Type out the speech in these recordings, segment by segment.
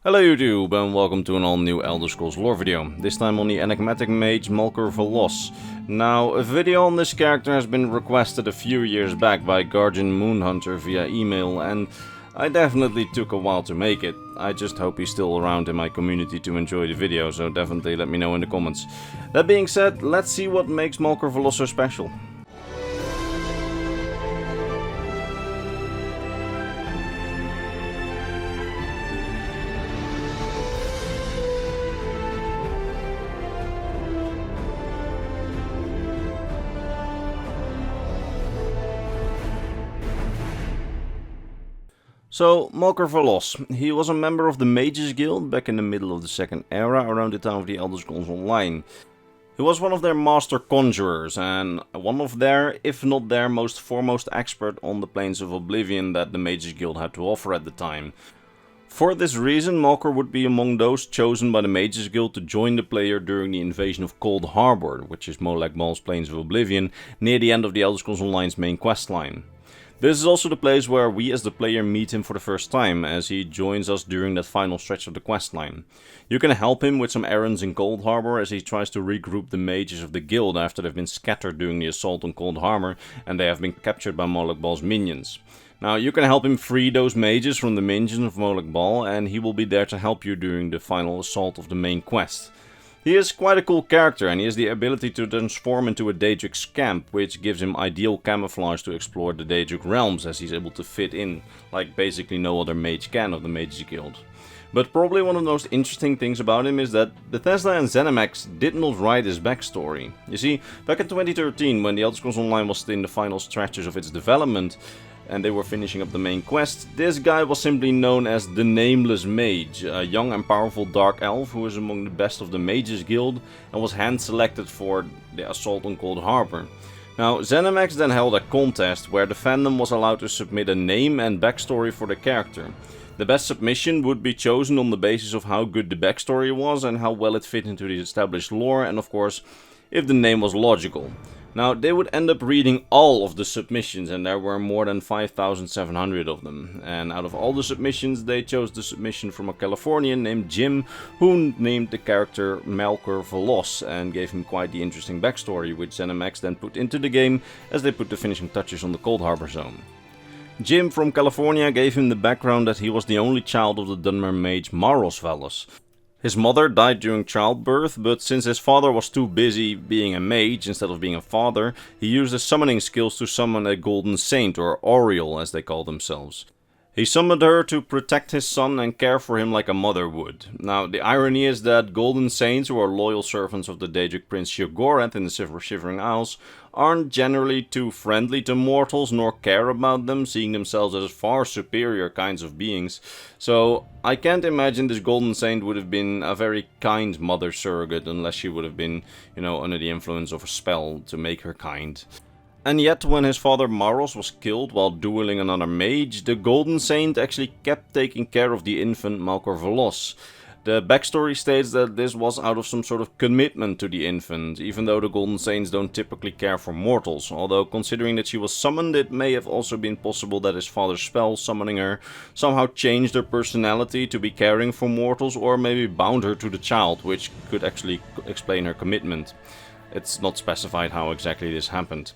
Hello YouTube and welcome to an all new Elder Scrolls lore video, this time on the enigmatic mage Malkur Valos. Now, a video on this character has been requested a few years back by Guardian Moonhunter via email, and I definitely took a while to make it. I just hope he's still around in my community to enjoy the video, so definitely let me know in the comments. That being said, let's see what makes Malkur Valos so special. So, Malkur Valos. He was a member of the Mage's Guild back in the middle of the Second Era, around the time of the Elder Scrolls Online. He was one of their master conjurers, and one of their, if not their, most foremost expert on the planes of Oblivion that the Mage's Guild had to offer at the time. For this reason, Malkur would be among those chosen by the Mage's Guild to join the player during the invasion of Cold Harbor, which is Molag Bal's Plains of Oblivion, near the end of the Elder Scrolls Online's main questline. This is also the place where we as the player meet him for the first time, as he joins us during that final stretch of the questline. You can help him with some errands in Cold Harbor as he tries to regroup the mages of the guild after they've been scattered during the assault on Cold Harbor and they have been captured by Molag Bal's minions. Now, you can help him free those mages from the minions of Molag Bal, and he will be there to help you during the final assault of the main quest. He is quite a cool character, and he has the ability to transform into a Daedric scamp, which gives him ideal camouflage to explore the Daedric realms, as he's able to fit in, like basically no other mage can of the Mage's Guild. But probably one of the most interesting things about him is that Bethesda and ZeniMax did not write his backstory. You see, back in 2013, when the Elder Scrolls Online was in the final stretches of its development, and they were finishing up the main quest, this guy was simply known as the Nameless Mage, a young and powerful dark elf who was among the best of the Mage's Guild and was hand-selected for the assault on Cold Harbor. Now, ZeniMax then held a contest where the fandom was allowed to submit a name and backstory for the character. The best submission would be chosen on the basis of how good the backstory was and how well it fit into the established lore, and of course, if the name was logical. Now, they would end up reading all of the submissions, and there were more than 5,700 of them. And out of all the submissions, they chose the submission from a Californian named Jim, who named the character Malkur Valos, and gave him quite the interesting backstory, which ZeniMax then put into the game as they put the finishing touches on the Cold Harbor zone. Jim from California gave him the background that he was the only child of the Dunmer mage Malkur Valos. His mother died during childbirth, but since his father was too busy being a mage instead of being a father, he used his summoning skills to summon a golden saint, or Oriel as they call themselves. He summoned her to protect his son and care for him like a mother would. Now, the irony is that golden saints, who are loyal servants of the Daedric prince Sheogorath in the Shivering Isles, aren't generally too friendly to mortals nor care about them, seeing themselves as far superior kinds of beings. So I can't imagine this golden saint would have been a very kind mother surrogate unless she would have been, under the influence of a spell to make her kind. And yet, when his father Maros was killed while dueling another mage, the Golden Saint actually kept taking care of the infant Malkur Valos. The backstory states that this was out of some sort of commitment to the infant, even though the Golden Saints don't typically care for mortals. Although, considering that she was summoned, it may have also been possible that his father's spell summoning her somehow changed her personality to be caring for mortals, or maybe bound her to the child, which could actually explain her commitment. It's not specified how exactly this happened.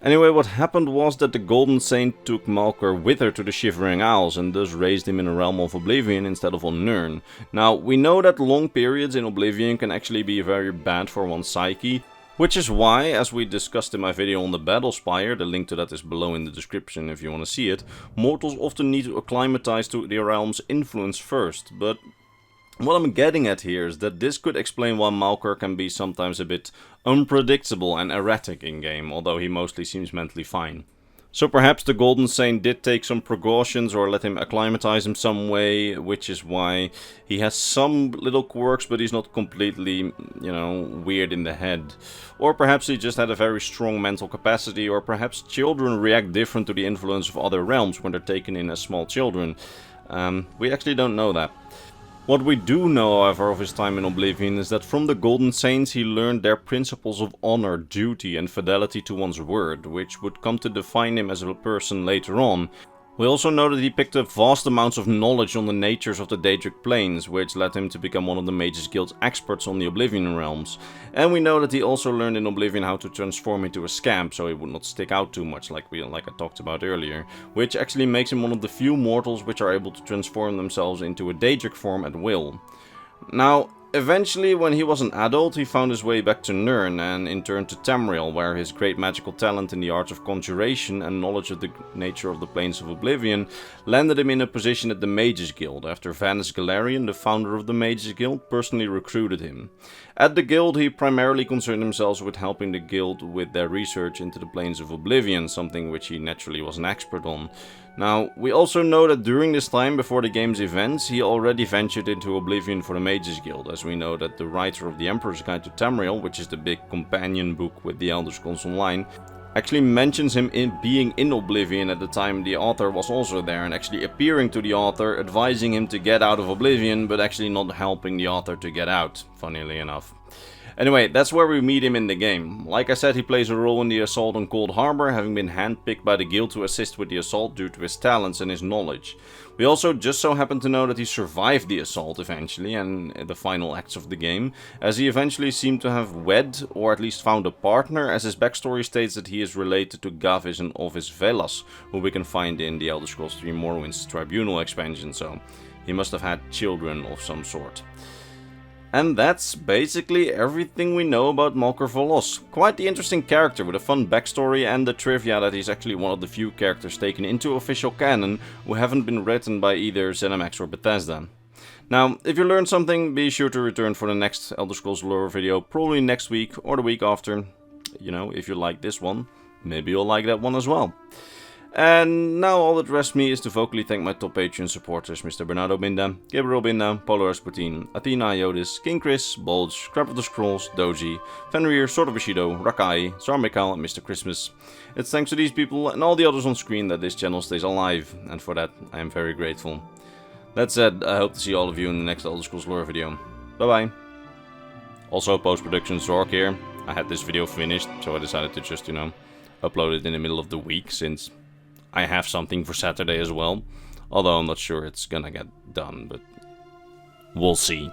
Anyway, what happened was that the Golden Saint took Malkur with her to the Shivering Isles and thus raised him in a realm of Oblivion instead of on Nirn. Now, we know that long periods in Oblivion can actually be very bad for one's psyche, which is why, as we discussed in my video on the Battle Spire, the link to that is below in the description if you want to see it, mortals often need to acclimatize to the realm's influence first. But what I'm getting at here is that this could explain why Malkur can be sometimes a bit unpredictable and erratic in-game, although he mostly seems mentally fine. So perhaps the Golden Saint did take some precautions or let him acclimatize him some way, which is why he has some little quirks, but he's not completely, weird in the head. Or perhaps he just had a very strong mental capacity, or perhaps children react different to the influence of other realms when they're taken in as small children. We actually don't know that. What we do know, however, of his time in Oblivion is that from the Golden Saints he learned their principles of honor, duty and fidelity to one's word, which would come to define him as a person later on. We also know that he picked up vast amounts of knowledge on the natures of the Daedric planes, which led him to become one of the Mages Guild's experts on the Oblivion realms. And we know that he also learned in Oblivion how to transform into a scamp, so he would not stick out too much like I talked about earlier, which actually makes him one of the few mortals which are able to transform themselves into a Daedric form at will. Now, eventually, when he was an adult, he found his way back to Nirn and in turn to Tamriel, where his great magical talent in the arts of conjuration and knowledge of the nature of the planes of Oblivion landed him in a position at the Mages Guild, after Vanus Galarian, the founder of the Mages Guild, personally recruited him. At the guild, he primarily concerned himself with helping the guild with their research into the planes of Oblivion, something which he naturally was an expert on. Now, we also know that during this time, before the game's events, he already ventured into Oblivion for the Mages Guild, as we know that the writer of the Emperor's Guide to Tamriel, which is the big companion book with the Elder Scrolls Online, actually mentions him being in Oblivion at the time the author was also there, and actually appearing to the author, advising him to get out of Oblivion, but actually not helping the author to get out, funnily enough. Anyway, that's where we meet him in the game. Like I said, he plays a role in the assault on Cold Harbor, having been handpicked by the guild to assist with the assault due to his talents and his knowledge. We also just so happen to know that he survived the assault eventually and the final acts of the game, as he eventually seemed to have wed or at least found a partner, as his backstory states that he is related to Gavis and Ovis Velas, who we can find in the Elder Scrolls 3 Morrowind's Tribunal expansion, so he must have had children of some sort. And that's basically everything we know about Malkur Valos. Quite the interesting character with a fun backstory and the trivia that he's actually one of the few characters taken into official canon who haven't been written by either ZeniMax or Bethesda. Now, if you learned something, be sure to return for the next Elder Scrolls lore video, probably next week or the week after. You know, if you like this one, maybe you'll like that one as well. And now all that rests me is to vocally thank my top Patreon supporters, Mr. Bernardo Binda, Gabriel Binda, Polo Rasputin, Athena Iodis, King Chris, Bulge, Crap of the Scrolls, Doji, Fenrir, Sword of Bushido, Rakai, Zar Mikhail, and Mr. Christmas. It's thanks to these people and all the others on screen that this channel stays alive, and for that I am very grateful. That said, I hope to see all of you in the next Elder Scrolls lore video. Bye bye. Also, post-production Zork here. I had this video finished, so I decided to just, upload it in the middle of the week, since I have something for Saturday as well, although I'm not sure it's gonna get done, but we'll see.